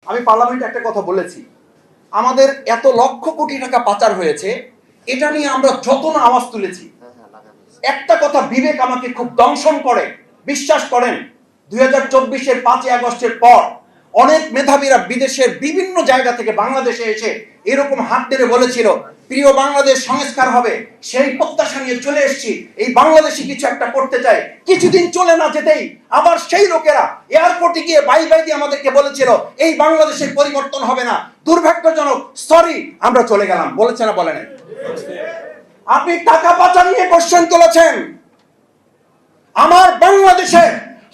আমি পার্লামেন্টে একটা কথা বলেছি, আমাদের এত লক্ষ কোটি টাকা পাচার হয়েছে, এটা নিয়ে আমরা যত না আওয়াজ তুলেছি, একটা কথা বিবেক আমাকে খুব দংশন করে। বিশ্বাস করেন, 2024-এর 5ই আগস্টের পর অনেক মেধাবীরা বিদেশের বিভিন্ন জায়গা থেকে বাংলাদেশে এসে এরকম হাত ধরে বলেছিল, প্রিয় বাংলাদেশ সংস্কার হবে। সেই প্রত্যাশা নিয়ে চলে এসেছি, এই বাংলাদেশে কিছু একটা করতে চাই। কিছুদিন চলে না যেতেই আবার সেই লোকেরা এয়ারপোর্টে গিয়ে বাই বাই দিয়ে আমাদেরকে বলেছিল এই বাংলাদেশের পরিবর্তন হবে না, দুর্ভাগ্যজনক, সরি, আমরা চলে গেলাম। বলেছে না বলেন? আপনি টাকা পাচার নিয়ে কোশ্চেন তুলেছেন, আমার বাংলাদেশে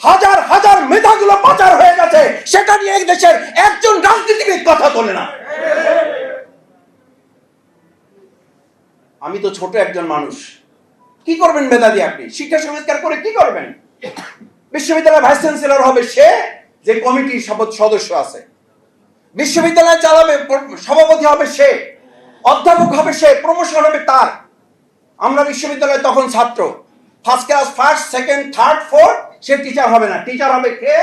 হাজার হাজার মেধাগুলো পাচার হয়ে গেছে, সেটা নিয়ে এই দেশের একজন রাজনীতিবিদ কথা তোলে না। আমি তো ছোট একজন মানুষ, কি করবেন মেধা দিয়ে? আপনি শিক্ষা সংস্কার করে কি করবেন? বিশ্ববিদ্যালয়ের ভাইস চ্যান্সেলর হবে সে যে কমিটির সদস্য আছে, বিশ্ববিদ্যালয় চালাবে, সভাপতি হবে সে, অধ্যাপক হবে সে, প্রমোশন হবে তার। আমরা বিশ্ববিদ্যালয়ে তখন ছাত্র, first class, first, second, third, fourth, সে টিচার হবে না। টিচার হবে কে?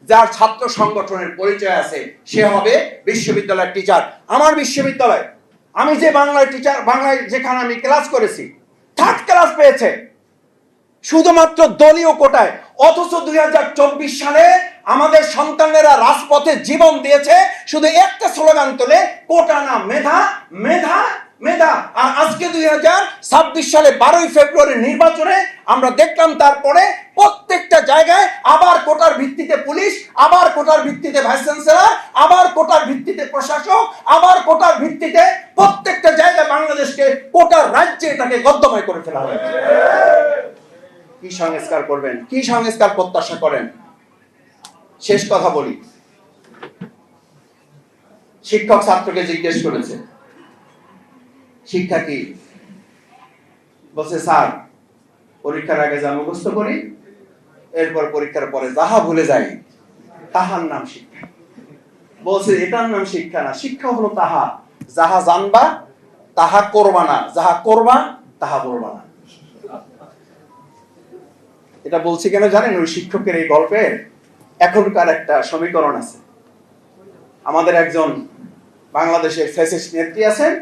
যার ছাত্র সংগঠনের পরিচয় আছে, সে হবে বিশ্ববিদ্যালয়ের টিচার। আমার বিশ্ববিদ্যালয়, আমি যে বাংলায় টিচার, বাংলায় যেখানে আমি ক্লাস করেছি, থার্ড ক্লাস পেয়েছে শুধুমাত্র দলীয় কোটায়। অথচ 2024 সালে আমাদের সন্তানেরা রাজপথে জীবন দিয়েছে শুধু একটা স্লোগান তোলে, কোটা না, মেধা, মেধা, মেধা। আর আজকে 2026 সালে 12ই ফেব্রুয়ারি নির্বাচনে আমরা দেখলাম তারপরে প্রত্যেকটা জায়গায় আবার কোটার ভিত্তিতে পুলিশ, আবার কোটার ভিত্তিতে ভাইস চ্যান্সেলর, আবার কোটার ভিত্তিতে প্রশাসক, আবার কোটার ভিত্তিতে প্রত্যেকটা জায়গায় বাংলাদেশকে কোটার রাজ্যে এটাকে গদ্যময় করে ফেলা হয়েছে। কি সংস্কার করবেন? কি সংস্কার প্রত্যাশা করেন? শেষ কথা বলি, শিক্ষক ছাত্রকে জিজ্ঞেস করেছে শিক্ষা কি? বলছে, স্যার, পরীক্ষার আগে যা মুখস্থ করি, এরপর পরীক্ষার পরে যাহা ভুলে যাই, তাহার নাম শিক্ষা। বলছে, এটার নাম শিক্ষা না, শিক্ষা হলো তাহা, যাহা জানবা তাহা করবা না, যাহা করবা তাহা বলবা না। এটা বলছি কেন জানেন? ওই শিক্ষকের এই গল্পের এখনকার একটা সমীকরণ আছে। আমাদের একজন বাংলাদেশের ফ্যাসিস্ট নেত্রী আছেন,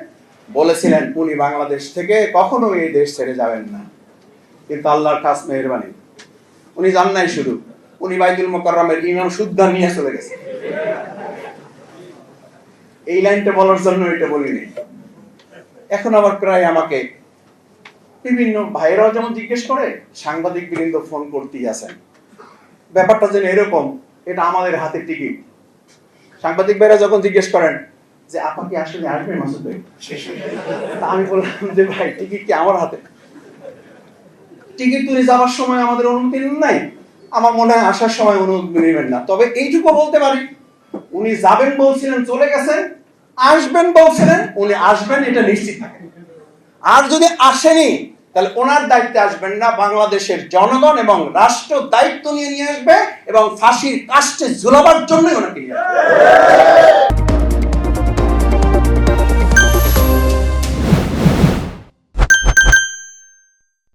বলেছিলেন উনি বাংলাদেশ থেকে কখনো এই দেশ ছেড়ে যাবেন না, কিন্তু আল্লাহর খাস মেহেরবানি উনি যান নাই। শুধু উনি বাইতুল মুকাররমের ইমাম সুদ্ধা নিয়ে চলে গেছে। এই লাইনটা বলার জন্য এটা বলিনি। এখন আবার প্রায় আমাকে বিভিন্ন ভাইরাও যেমন জিজ্ঞেস করে, সাংবাদিক বৃন্দ ফোন করতেই আছেন, ব্যাপারটা যেন এরকম, এটা আমাদের হাতে টিকিট। সাংবাদিক ভাইরা যখন জিজ্ঞেস করেন যে আপা কি আসলে আসবে মাসুদ ভাই, আমি বললাম যে ভাই টিকিট কি আমার হাতে? টিকিট তুলে যাওয়ার সময় আমাদের অনুমতি নাই, আমার মনে হয় আসার সময় অনুমতি নেবেন না। তবে এইটুকু বলতে পারি, উনি যাবেন বলছিলেন, চলে গেছেন। আসবেন বলছিলেন, উনি আসবেন, এটা নিশ্চিত থাকেন। আর যদি আসেনি, তাহলে ওনার দায়িত্বে আসবেন না, বাংলাদেশের জনগণ এবং রাষ্ট্র দায়িত্ব নিয়ে আসবে এবং ফাঁসির কাস্টে ঝুলাবার জন্যই ওনাকে নিয়ে আসবে।